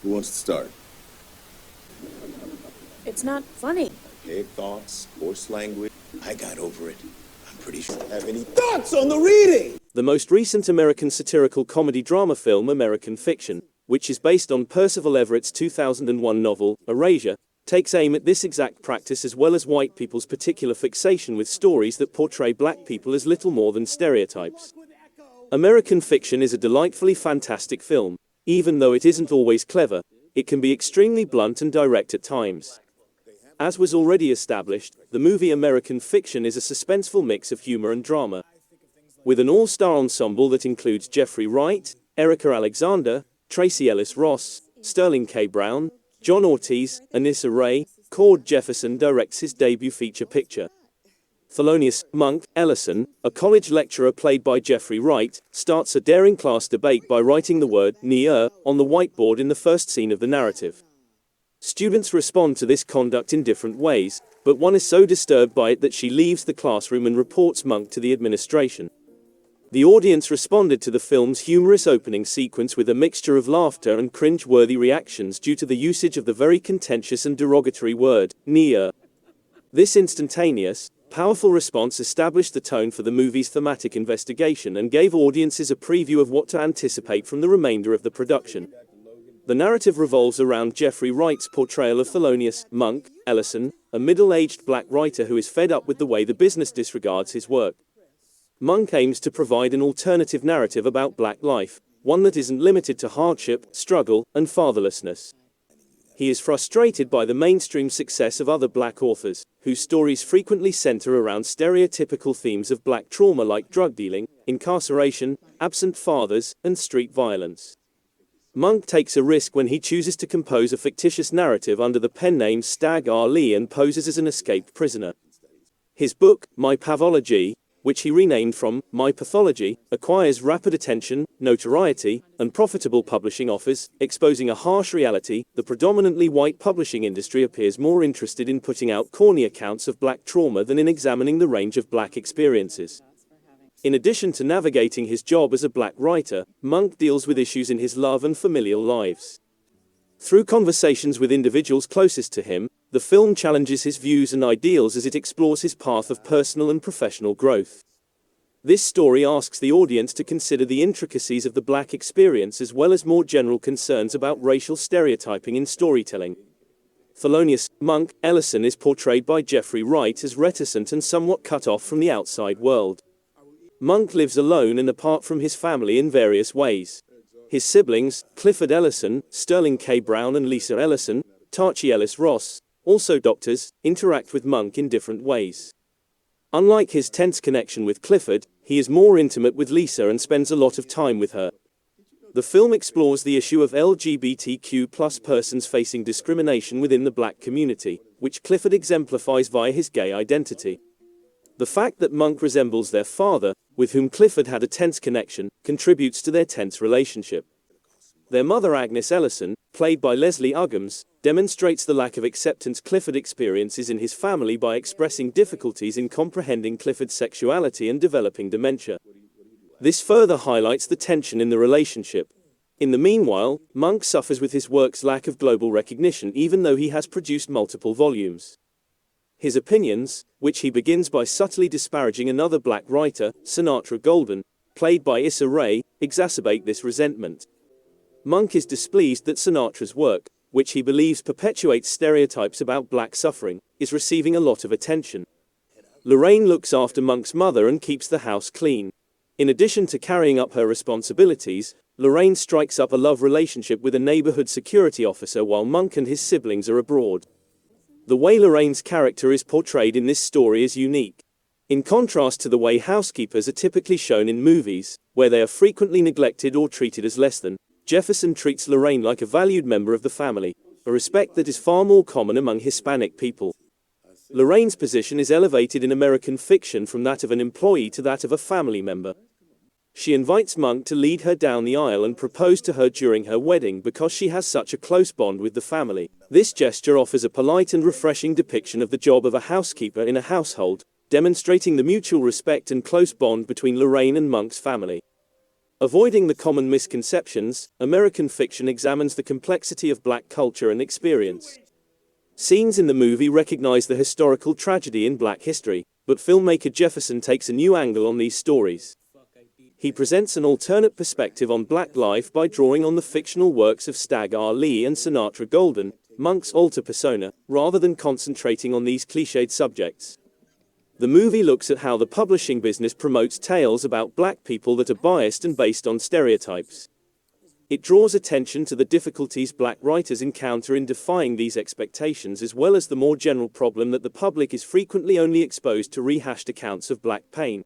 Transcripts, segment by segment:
Who wants to start? It's not funny. Okay, thoughts, coarse language. I got over it. I'm pretty sure. Have any thoughts on the reading? The most recent American satirical comedy drama film, American Fiction, which is based on Percival Everett's 2001 novel, Erasure, takes aim at this exact practice as well as white people's particular fixation with stories that portray black people as little more than stereotypes. American Fiction is a delightfully fantastic film. Even though it isn't always clever, it can be extremely blunt and direct at times. As was already established, the movie American Fiction is a suspenseful mix of humor and drama. With an all-star ensemble that includes Jeffrey Wright, Erica Alexander, Tracy Ellis Ross, Sterling K. Brown, John Ortiz, and Issa Rae, Cord Jefferson directs his debut feature picture. Thelonious Monk Ellison, a college lecturer played by Jeffrey Wright, starts a daring class debate by writing the word "near" on the whiteboard in the first scene of the narrative. Students respond to this conduct in different ways, but one is so disturbed by it that she leaves the classroom and reports Monk to the administration. The audience responded to the film's humorous opening sequence with a mixture of laughter and cringe-worthy reactions due to the usage of the very contentious and derogatory word, near. This instantaneous, powerful response established the tone for the movie's thematic investigation and gave audiences a preview of what to anticipate from the remainder of the production. The narrative revolves around Jeffrey Wright's portrayal of Thelonious Monk Ellison, a middle-aged black writer who is fed up with the way the business disregards his work. Monk aims to provide an alternative narrative about black life, one that isn't limited to hardship, struggle, and fatherlessness. He is frustrated by the mainstream success of other black authors, whose stories frequently center around stereotypical themes of black trauma like drug dealing, incarceration, absent fathers, and street violence. Monk takes a risk when he chooses to compose a fictitious narrative under the pen name Stagg R. Lee and poses as an escaped prisoner. His book, My Pathology, which he renamed from My Pathology, acquires rapid attention, notoriety, and profitable publishing offers, exposing a harsh reality. The predominantly white publishing industry appears more interested in putting out corny accounts of black trauma than in examining the range of black experiences. In addition to navigating his job as a black writer, Monk deals with issues in his love and familial lives. Through conversations with individuals closest to him, the film challenges his views and ideals as it explores his path of personal and professional growth. This story asks the audience to consider the intricacies of the black experience as well as more general concerns about racial stereotyping in storytelling. Thelonious Monk Ellison is portrayed by Jeffrey Wright as reticent and somewhat cut off from the outside world. Monk lives alone and apart from his family in various ways. His siblings, Clifford Ellison, Sterling K. Brown and Lisa Ellison, Tachi Ellis Ross, also doctors, interact with Monk in different ways. Unlike his tense connection with Clifford, he is more intimate with Lisa and spends a lot of time with her. The film explores the issue of LGBTQ+ persons facing discrimination within the black community, which Clifford exemplifies via his gay identity. The fact that Monk resembles their father, with whom Clifford had a tense connection, contributes to their tense relationship. Their mother Agnes Ellison, played by Leslie Uggams, demonstrates the lack of acceptance Clifford experiences in his family by expressing difficulties in comprehending Clifford's sexuality and developing dementia. This further highlights the tension in the relationship. In the meanwhile, Monk suffers with his work's lack of global recognition even though he has produced multiple volumes. His opinions, which he begins by subtly disparaging another black writer, Sinatra Golden, played by Issa Rae, exacerbate this resentment. Monk is displeased that Sinatra's work, which he believes perpetuates stereotypes about black suffering, is receiving a lot of attention. Lorraine looks after Monk's mother and keeps the house clean. In addition to carrying up her responsibilities, Lorraine strikes up a love relationship with a neighborhood security officer while Monk and his siblings are abroad. The way Lorraine's character is portrayed in this story is unique. In contrast to the way housekeepers are typically shown in movies, where they are frequently neglected or treated as less than, Jefferson treats Lorraine like a valued member of the family, a respect that is far more common among Hispanic people. Lorraine's position is elevated in American Fiction from that of an employee to that of a family member. She invites Monk to lead her down the aisle and propose to her during her wedding because she has such a close bond with the family. This gesture offers a polite and refreshing depiction of the job of a housekeeper in a household, demonstrating the mutual respect and close bond between Lorraine and Monk's family. Avoiding the common misconceptions, American Fiction examines the complexity of black culture and experience. Scenes in the movie recognize the historical tragedy in black history, but filmmaker Jefferson takes a new angle on these stories. He presents an alternate perspective on black life by drawing on the fictional works of Stagg R. Leigh and Sinatra Golden, Monk's alter persona, rather than concentrating on these cliched subjects. The movie looks at how the publishing business promotes tales about black people that are biased and based on stereotypes. It draws attention to the difficulties black writers encounter in defying these expectations, as well as the more general problem that the public is frequently only exposed to rehashed accounts of black pain.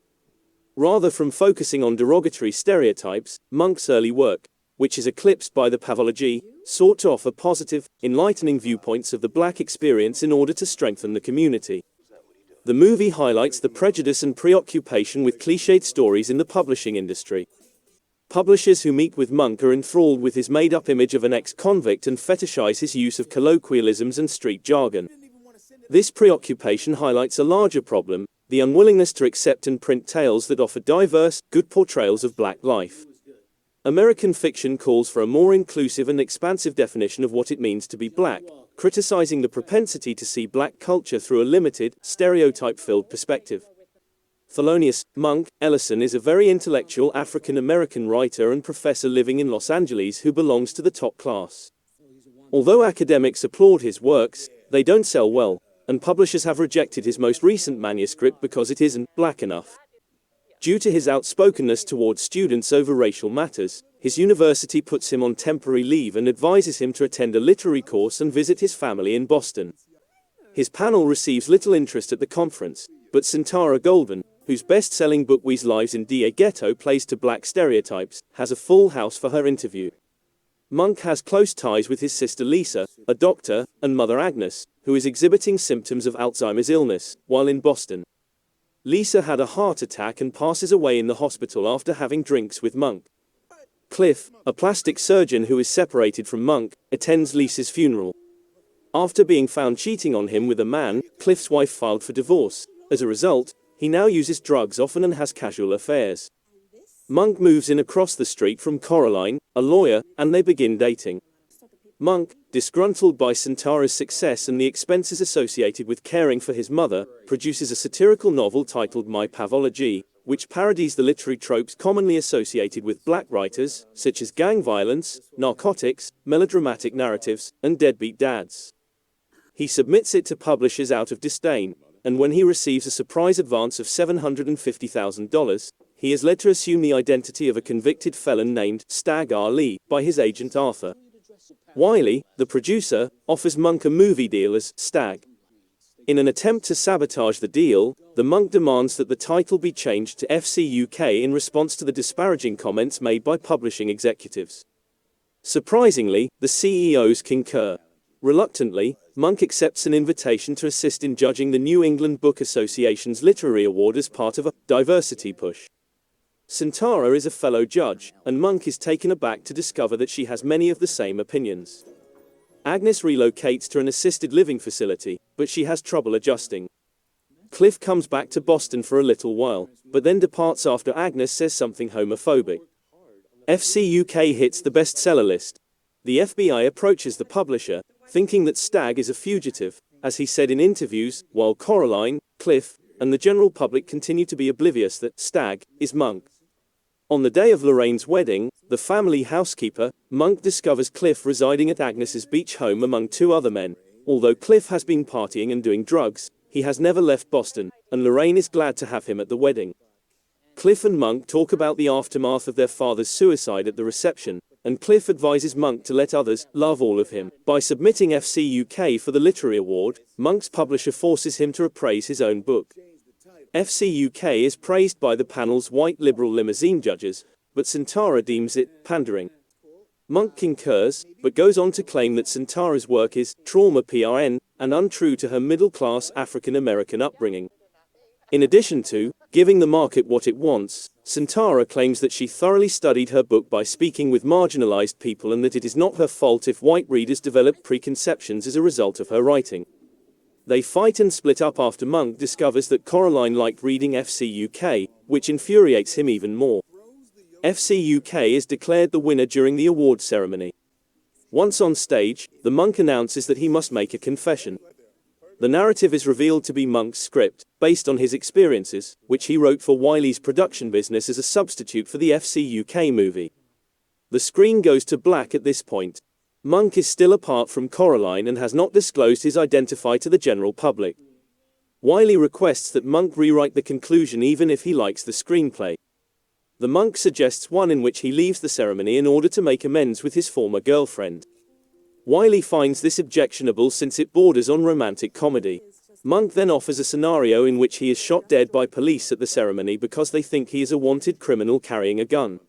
Rather from focusing on derogatory stereotypes, Monk's early work, which is eclipsed by the Pavology, sought to offer positive, enlightening viewpoints of the black experience in order to strengthen the community. The movie highlights the prejudice and preoccupation with cliched stories in the publishing industry. Publishers who meet with Monk are enthralled with his made-up image of an ex-convict and fetishize his use of colloquialisms and street jargon. This preoccupation highlights a larger problem, the unwillingness to accept and print tales that offer diverse, good portrayals of black life. American Fiction calls for a more inclusive and expansive definition of what it means to be black, criticizing the propensity to see black culture through a limited, stereotype-filled perspective. Thelonious Monk Ellison is a very intellectual African-American writer and professor living in Los Angeles who belongs to the top class. Although academics applaud his works, they don't sell well, and publishers have rejected his most recent manuscript because it isn't black enough. Due to his outspokenness towards students over racial matters, his university puts him on temporary leave and advises him to attend a literary course and visit his family in Boston. His panel receives little interest at the conference, but Sintara Golden, whose best-selling book We's Lives in D.A. Ghetto plays to black stereotypes, has a full house for her interview. Monk has close ties with his sister Lisa, a doctor, and mother Agnes, who is exhibiting symptoms of Alzheimer's illness, while in Boston. Lisa had a heart attack and passes away in the hospital after having drinks with Monk. Cliff, a plastic surgeon who is separated from Monk, attends Lisa's funeral. After being found cheating on him with a man, Cliff's wife filed for divorce. As a result, he now uses drugs often and has casual affairs. Monk moves in across the street from Coraline, a lawyer, and they begin dating. Monk, disgruntled by Sintara's success and the expenses associated with caring for his mother, produces a satirical novel titled My Pavology, which parodies the literary tropes commonly associated with black writers, such as gang violence, narcotics, melodramatic narratives, and deadbeat dads. He submits it to publishers out of disdain, and when he receives a surprise advance of $750,000, he is led to assume the identity of a convicted felon named Stagg R. Leigh by his agent Arthur. Wiley, the producer, offers Monk a movie deal as Stagg. In an attempt to sabotage the deal, the Monk demands that the title be changed to FC UK in response to the disparaging comments made by publishing executives. Surprisingly, the CEOs concur. Reluctantly, Monk accepts an invitation to assist in judging the New England Book Association's Literary Award as part of a diversity push. Sintara is a fellow judge, and Monk is taken aback to discover that she has many of the same opinions. Agnes relocates to an assisted living facility, but she has trouble adjusting. Cliff comes back to Boston for a little while, but then departs after Agnes says something homophobic. FC UK hits the bestseller list. The FBI approaches the publisher, thinking that Stagg is a fugitive, as he said in interviews, while Coraline, Cliff, and the general public continue to be oblivious that Stagg is Monk. On the day of Lorraine's wedding, the family housekeeper, Monk discovers Cliff residing at Agnes's beach home among two other men. Although Cliff has been partying and doing drugs, he has never left Boston, and Lorraine is glad to have him at the wedding. Cliff and Monk talk about the aftermath of their father's suicide at the reception, and Cliff advises Monk to let others love all of him. By submitting FC UK for the Literary Award, Monk's publisher forces him to appraise his own book. FC UK is praised by the panel's white liberal limousine judges, but Sintara deems it pandering. Monk concurs, but goes on to claim that Sintara's work is trauma PRN and untrue to her middle-class African-American upbringing. In addition to giving the market what it wants, Sintara claims that she thoroughly studied her book by speaking with marginalized people and that it is not her fault if white readers develop preconceptions as a result of her writing. They fight and split up after Monk discovers that Coraline liked reading FC UK, which infuriates him even more. FC UK is declared the winner during the awards ceremony. Once on stage, the monk announces that he must make a confession. The narrative is revealed to be Monk's script, based on his experiences, which he wrote for Wiley's production business as a substitute for the FC UK movie. The screen goes to black at this point. Monk is still apart from Coraline and has not disclosed his identity to the general public. Wiley requests that Monk rewrite the conclusion even if he likes the screenplay. The monk suggests one in which he leaves the ceremony in order to make amends with his former girlfriend. Wiley finds this objectionable since it borders on romantic comedy. Monk then offers a scenario in which he is shot dead by police at the ceremony because they think he is a wanted criminal carrying a gun.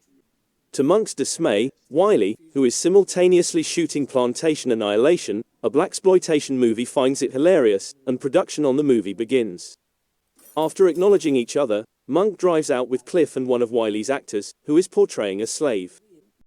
To Monk's dismay, Wiley, who is simultaneously shooting Plantation Annihilation, a blaxploitation movie, finds it hilarious, and production on the movie begins. After acknowledging each other, Monk drives out with Cliff and one of Wiley's actors, who is portraying a slave.